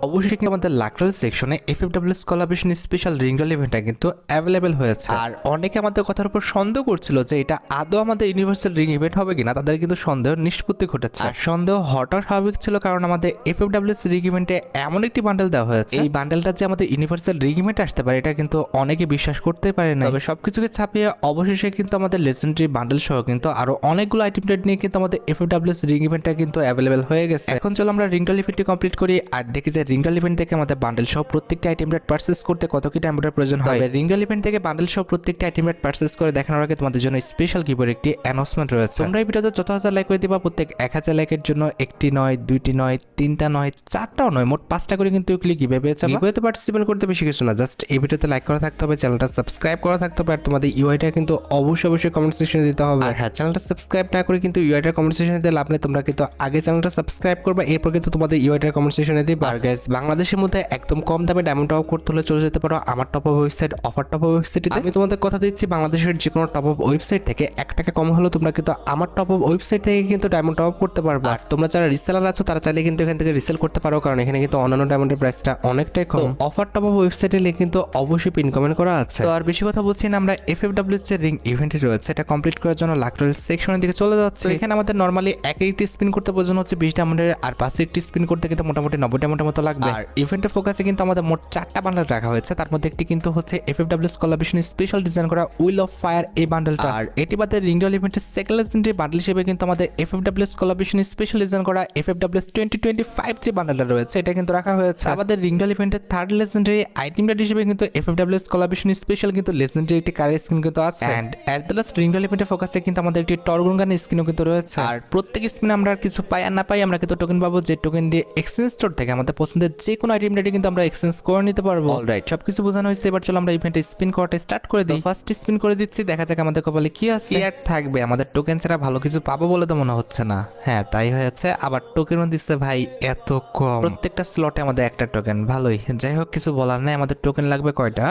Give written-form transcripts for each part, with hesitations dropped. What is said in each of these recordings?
অবশ্যই কিন্তু আমাদের লাকরাল সেকশনে এফএফডব্লিউএস কোলাবরেশন স্পেশাল রিংডল ইভেন্টটা কিন্তু অ্যাভেলেবেল হয়েছে। আর অনেকে আমাদের কথার উপর সন্দেহ করছিল যে এটা আদৌ আমাদের ইউনিভার্সাল রিং ইভেন্ট হবে কিনা, তাদের কিন্তু সন্দেহ নিষ্পত্তি ঘটেছে। আর সন্দেহ হঠাৎ স্বাভাবিক ছিল, কারণ আমাদের এফএফডব্লিউএস রিং ইভেন্টে এমন একটি বান্ডেল দেওয়া হয়েছে, এই বান্ডেলটা যে আমাদের ইউনিভার্সাল রিং ইভেন্টে আসতে পারে এটা কিন্তু অনেকে বিশ্বাস করতে পারে না। তবে সবকিছুকে ছাপিয়ে অবশেষে কিন্তু আমাদের লেজেন্ডারি বান্ডেল সহ কিন্তু আরো অনেকগুলো আইটেম রেট নিয়ে কিন্তু আমাদের এফএফডব্লিউএস রিং ইভেন্টটা কিন্তু অ্যাভেলেবেল হয়ে গেছে। এখন চলো আমরা রিংডল ইভেন্টটি কমপ্লিট করি আর দেখি যে রিংডল ইভেন্ট থেকে আমাদের বান্ডেল সহ প্রত্যেকটা আইটেম রেট পারচেজ করতে কত কি টাইম প্রয়োজন হয়। রিংডল ইভেন্ট থেকে বান্ডেল সহ প্রত্যেকটা আইটেম রেট পারচেজ করে দেখানোর আগে তোমাদের জন্য স্পেশাল গিভের একটি অ্যানাউন্সমেন্ট রয়েছে। তোমরা এই ভিডিওতে যত হাজার লাইক করে দিবা, প্রত্যেক 1000 লাইকের জন্য একটি নয়, দুইটি নয়, তিনটা নয়, চারটাও নয়, মোট 5টা করে কিন্তু ক্লিক গিভে পেয়ে যাবে। গিভেতে পার্টিসিপেট করতে বেশি কিছু না, জাস্ট এই ভিডিওতে লাইক করা থাকতে হবে, চ্যানেলটা সাবস্ক্রাইব করা থাকতে হবে, আর তোমাদের ইউআইটা কিন্তু অবশ্যই কমেন্ট সেকশনে দিতে হবে। আর হ্যাঁ, চ্যানেলটা সাবস্ক্রাইব না করে কিন্তু ইউআইটা কমেন্ট সেকশনে দিতে লাভ নেই, তোমরা কিন্তু আগে চ্যানেলটা সাবস্ক্রাইব করবে, এরপর কিন্তু তোমাদের ইউআইটা কমেন্ট সেকশনে দিবে। আর গাইস, বাংলাদেশের মধ্যে একদম কম দামে ডায়মন্ড টপ আপ করতে হলে চলে যেতে পারো আমার top up website offer top up ওয়েবসাইটে। আমি তোমাদের কথা দিচ্ছি, বাংলাদেশের যে কোনো টপ আপ ওয়েবসাইট থেকে 1 টাকা কম হলেও তোমরা কিন্তু আমার টপ আপ ওয়েবসাইট থেকে কিন্তু ডায়মন্ড টপ আপ করতে পারবে। আর তোমরা যারা রিসেলার আছো তারা চাইলে কিন্তু এখান থেকে রিসেল করতে পারো, কারণ এখানে কিন্তু অন্যান্য ডায়মন্ডের প্রাইসটা অনেকটাই কম। অফার টপ আপ ওয়েবসাইটের লিংক কিন্তু অবশ্যই পিন কমেন্ট করা আছে। তো আর বেশি কথা বলছি না, আমরা এফএফডব্লিউএস যে রিং ইভেন্টে রয়েছে এটা কমপ্লিট করার জন্য লাকরাল সেকশনের দিকে চলে যাচ্ছে। এখানে আমাদের নরমালি একটি স্পিন করতে প্রয়োজন হচ্ছে 20 ডায়মন্ডের, আর পাশে একটি স্পিন করতে কিন্তু মোটামুটি 90 ডায়মন্ডের মতো লাগবে। আর ইভেন্টের ফোকাসে কিন্তু আমাদের মোট 4টা বান্ডেল রাখা হয়েছে, তার মধ্যে একটি কিন্তু হচ্ছে এফএফডব্লিউএস কোলাবরেশন স্পেশাল ডিজাইন করা উইল অফ ফায়ার এই বান্ডেলটা। আর এটি বাদে রিংডল ইভেন্টের সেকেন্ড লেজেন্ডারি বান্ডেল হিসেবে কিন্তু আমাদের এফএফডব্লিউএস কোলাবরেশন স্পেশাল ডিজাইন করা এফএফডব্লিউএস 2025 যে বান্ডেলটা রয়েছে এটা কিন্তু রাখা হয়েছে। আমাদের রিংডল ইভেন্টের থার্ড লেজেন্ডারি আইটেম রেট হিসেবে কিন্তু এফএফডব্লিউএস কোলাবরেশন স্পেশাল কিন্তু লেজেন্ডারি একটি কার স্কিন কিন্তু আছে। এন্ড এট দ্য লাস্ট রিংডল ইভেন্টের ফোকাসে কিন্তু আমাদের একটি টর্গন গান স্কিনও কিন্তু রয়েছে। আর প্রত্যেক স্কিনে আমরা কিছু পাই আর না পাই, আমরা কিন্তু টোকেন পাবো, যে টোকেন দিয়ে এক্সচেঞ্জ স্টোর থেকে আমাদের পছন্দের যে কোনো আইটেম রেটে কিন্তু আমরা এক্সচেঞ্জ করে নিতে পারবো। অলরাইট, সবকিছু বোঝানো হয়েছে, এবার চলো আমরা ইভেন্টে স্পিন করাটা স্টার্ট করে দিই। ফার্স্ট স্পিন করে দিচ্ছি, দেখা যাক আমাদের কপালে কি আছে। আর থাকবে, আমাদের টোকেন ছাড়া ভালো কিছু পাবো বলে তো মনে হচ্ছে না। হ্যাঁ, তাই হয়েছে, আবার টোকেনও দিচ্ছে ভাই এত কম, প্রত্যেকটা স্লটে আমাদের একটা টোকেন। ভালোই, যাই হোক, কিছু বলার নাই। আমাদের টোকেন লাগবে কয়টা?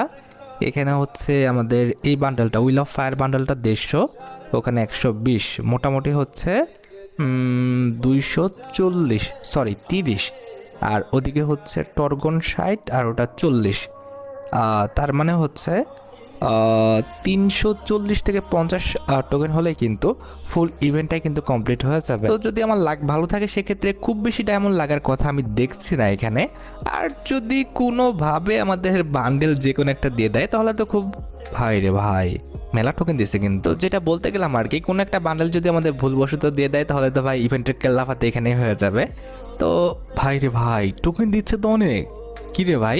এখানে হচ্ছে আমাদের এই বান্ডেলটা উইল অফ ফায়ার বান্ডেলটা 150, ওখানে 120, মোটামুটি হচ্ছে 240, সরি 30, আর ওদিকে হচ্ছে টর্গন 60 আর ওটা 40, তার মানে হচ্ছে 340 থেকে 50 টোকেন হলেই কিন্তু ফুল ইভেন্টটাই কিন্তু কমপ্লিট হয়ে যাবে। তো যদি আমার লাক ভালো থাকে সেক্ষেত্রে খুব বেশি ডায়মন্ড লাগার কথা আমি দেখছি না এখানে। আর যদি কোনোভাবে আমাদের বান্ডেল যে কোনো একটা দিয়ে দেয় তাহলে তো খুব, ভাই রে ভাই, মেলা টোকেন দিচ্ছে কিন্তু। যেটা বলতে গেলাম আর কি, কোনো একটা বান্ডেল যদি আমাদের ভুলবশত দিয়ে দেয় তাহলে তো ভাই ইভেন্টের কেল্লাফাতে এখানেই হয়ে যাবে। তো ভাই রে ভাই, টোকেন দিচ্ছে তো অনেক। কি রে ভাই,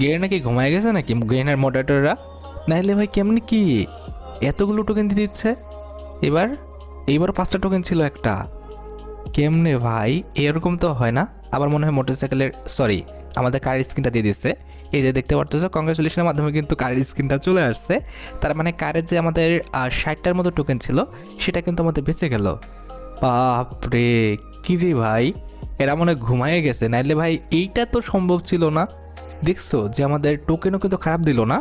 গের নাকি ঘুমায় গেছে নাকি গেনের মডারেটররা? নাইলে ভাই কেমনি কি এতগুলো টোকেন দিয়ে দিচ্ছে? এইবার 5টা টোকেন ছিল একটা, কেমনে ভাই? এরকম তো হয় না। আবার মনে হয় মোটরসাইকেলের, সরি, আমাদের কারের স্ক্রিনটা দিয়ে দিচ্ছে। এই যে দেখতে পারতেছো, কংগ্রেচুলেশনের মাধ্যমে কিন্তু কারের স্ক্রিনটা চলে আসছে। তার মানে কারের যে আমাদের 60টার মতো টোকেন ছিল সেটা কিন্তু আমাদের বেঁচে গেল। বাপরে, কি রে ভাই, এরা মনে ঘুমায় গেছে, নাইলে ভাই এইটা তো সম্ভব ছিল না। দেখছো যে আমাদের টোকেনও কিন্তু খারাপ দিল না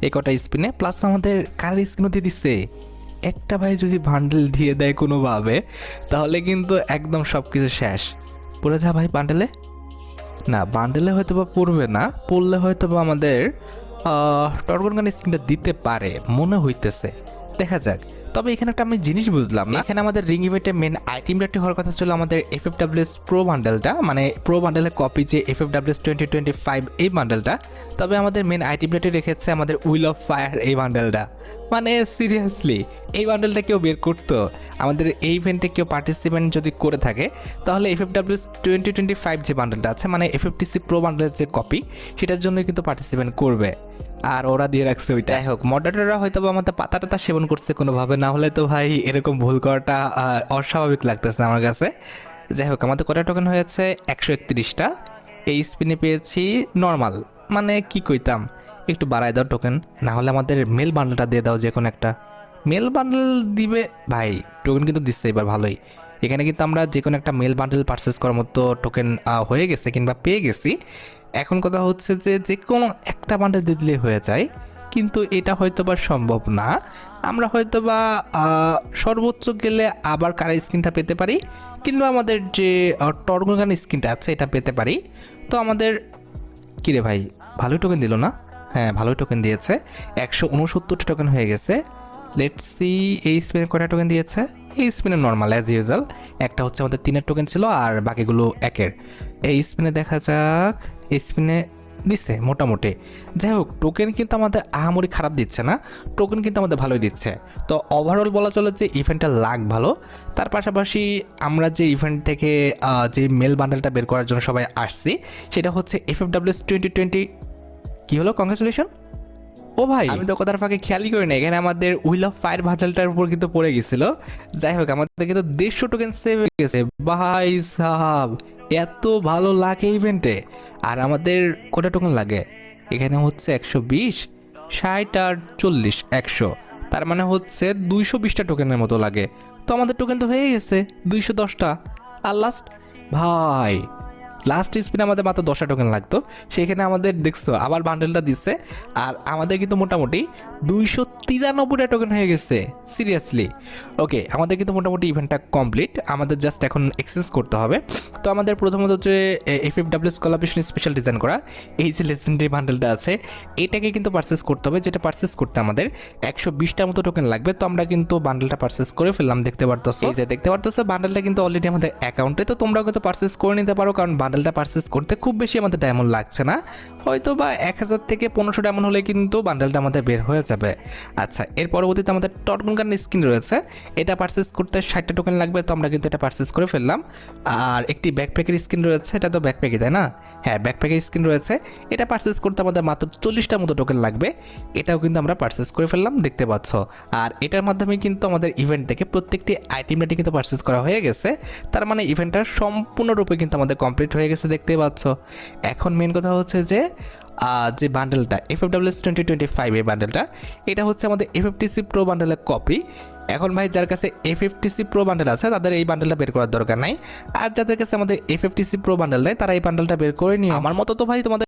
এই কটা স্পিনে, প্লাস আমাদের কারের স্ক্রিনও দিয়ে দিচ্ছে। একটা ভাই যদি বান্ডেল দিয়ে দেয় কোনোভাবে তাহলে কিন্তু একদম সব কিছু শেষ। পড়ে যা ভাই বান্ডেলে। না, বান্ডেলে হয়তো বা পড়বে না, পড়লে হয়তো বা আমাদের টর্গন গান স্ক্রিনটা দিতে পারে মনে হইতেছে, দেখা যাক। তবে এখানে একটা আমি জিনিস বুঝলাম না, এখানে আমাদের রিং ইভেন্টের মেন আইটেম রেটটি হওয়ার কথা ছিল আমাদের এফএফডব্লিউএস প্রো বান্ডেলটা, মানে প্রো বান্ডেলের কপি যে এফএফডব্লিউএস 2025 এই বান্ডেলটা। তবে আমাদের মেন আইটেম রেটে রেখেছে আমাদের উইল অফ ফায়ার এই বান্ডেলটা। মানে সিরিয়াসলি, এই বান্ডেলটা কেউ বের করতো? আমাদের এই ইভেন্টে কেউ পার্টিসিপেন্ট যদি করে থাকে তাহলে এফএফডব্লিউএস 2025 যে বান্ডেলটা আছে, মানে এফএফটিসি প্রো বান্ডেলের যে কপি, সেটার জন্যই কিন্তু পার্টিসিপেন্ট করবে। আর ওরা দিয়ে রাখছে ওইটা। যাই হোক, মডারেটররা হয়তো বা আমাদের পাতা সেবন করছে কোনোভাবে, না হলে তো ভাই এরকম ভুল করাটা অস্বাভাবিক লাগতেছে আমার কাছে। যাই হোক, আমাদের কটা টোকেন হয়েছে? 131টা। এই স্পিনে পেয়েছি নর্মাল, মানে কি কইতাম, একটু বাড়ায় দাও টোকেন, না হলে আমাদের মেল বান্ডেলটা দিয়ে দাও, যে কোনো একটা মেল বান্ডেল দিবে। ভাই টোকেন কিন্তু দিচ্ছে এবার ভালোই। এখানে কিন্তু আমরা যে কোনো একটা মেল বান্ডেল পারচেস করার মতো টোকেন হয়ে গেছে কিংবা পেয়ে গেছি। এখন কথা হচ্ছে যে যে কোনো একটা বান্ডেল দিলে হয়ে যায়। কিন্তু এটা হয়তো বা সম্ভব না। আমরা হয়তো বা সর্বোচ্চ গেলে আবার কারা স্কিনটা পেতে পারি, কিংবা আমাদের যে টর্গনগান স্কিনটা আছে এটা পেতে পারি। তো আমাদের কিরে ভাই, ভালোই টোকেন দিল না? হ্যাঁ, ভালোই টোকেন দিয়েছে, 169টা টোকেন হয়ে গেছে। লেটস সি এই স্পিনে কয়টা টোকেন দিয়েছে। এই স্পিনে নর্মাল অ্যাজ ইউজুয়াল, একটা হচ্ছে আমাদের 3-এর টোকেন ছিল আর বাকিগুলো 1-এর। এই স্পিনে দেখা যাক, এই স্পিনে দিচ্ছে মোটামুটি। যাই হোক, টোকেন কিন্তু আমাদের আহামরি খারাপ দিচ্ছে না, টোকেন কিন্তু আমাদের ভালোই দিচ্ছে। তো ওভারঅল বলা চলে যে ইভেন্টটা লাগ ভালো। তার পাশাপাশি আমরা যে ইভেন্ট থেকে যে মেল বান্ডেলটা বের করার জন্য সবাই আসছি, সেটা হচ্ছে FFWS 2020। কি হলো? কংগ্রেচুলেশন। ও ভাই, আমি তো কথার ফাঁকে খেয়ালই করি না, এখানে আমাদের উইল অফ ফায়ার ভান্ডালটার উপর কিন্তু পড়ে গেছিল। যাই হোক, আমাদের কিন্তু 150 টোকেন সেভ হয়ে গেছে ভাই সাহাব। এত ভালো লাগে ইভেন্টে। আর আমাদের কটা টোকেন লাগে? এখানে হচ্ছে 120, 60 আর 40, 100, তার মানে হচ্ছে 220টা টোকেনের মতো লাগে। তো আমাদের টোকেন তো হয়ে গেছে 210টা। আর লাস্ট ভাই, লাস্ট স্পিনে আমাদের মাত্র 10টা টোকেন লাগতো, সেখানে আমাদের দেখছো আবার বান্ডেলটা দিচ্ছে। আর আমাদের কিন্তু মোটামুটি 293টা টোকেন হয়ে গেছে। সিরিয়াসলি ওকে, আমাদের কিন্তু মোটামুটি ইভেন্টটা কমপ্লিট। আমাদের জাস্ট এখন এক্সচেঞ্জ করতে হবে। তো আমাদের প্রথমত যে FFWS কোলাবরেশন স্পেশাল ডিজাইন করা এই যে লেজেন্ডারি বান্ডেলটা আছে, এটাকে কিন্তু পারচেস করতে হবে। যেটা পারচেস করতে আমাদের 120টার মতো টোকেন লাগবে। তো আমরা কিন্তু বান্ডেলটা পারচেস করে ফেললাম, দেখতে পারতেছো। এই যে দেখতে পারতেছো বান্ডেলটা কিন্তু অলরেডি আমাদের অ্যাকাউন্টে। তো তোমরাও কিন্তু পারচেস করে নিতে পারো, কারণ বান্ডেলটা পারচেস করতে খুব বেশি আমাদের ডায়মন্ড লাগছে না, হয়তো বা 1000 থেকে 1500 ডায়মন্ড হলে কিন্তু বান্ডেলটা আমাদের বের হয়ে যাবে। আচ্ছা, এর পরবর্তীতে আমাদের টর্গনগান স্কিন রয়েছে, এটা পারচেস করতে 60টা টোকেন লাগবে। তো আমরা কিন্তু এটা পারচেস করে ফেললাম। আর একটি ব্যাকপ্যাকের স্কিন রয়েছে, এটা তো ব্যাকপ্যাকই তাই না? হ্যাঁ, ব্যাকপ্যাকের স্কিন রয়েছে, এটা পারচেস করতে আমাদের মাত্র 40টার মতো টোকেন লাগবে। এটাও কিন্তু আমরা পারচেস করে ফেললাম, দেখতে পাচ্ছ। আর এটার মাধ্যমে কিন্তু আমাদের ইভেন্ট থেকে প্রত্যেকটি আইটেম রেটি কিন্তু পারচেস করা হয়ে গেছে। তার মানে ইভেন্টটা সম্পূর্ণরূপে কিন্তু আমাদের কমপ্লিট হয়ে গেছে, দেখতে পাচ্ছ। এখন মেন কথা হচ্ছে যে যে বান্ডেলটা FFWS 2025 এই বান্ডেলটা, এটা হচ্ছে আমাদের FFTC প্রো বান্ডেলের কপি। এখন ভাই, যার কাছে FFTC প্রো বান্ডেল আছে তাদের এই বান্ডেলটা বের করার দরকার নাই। আর যাদের কাছে আমাদের FFTC প্রো বান্ডেল নেই, তারা এই বান্ডেলটা বের করে নিও। আমার মতো তো ভাই তোমাদের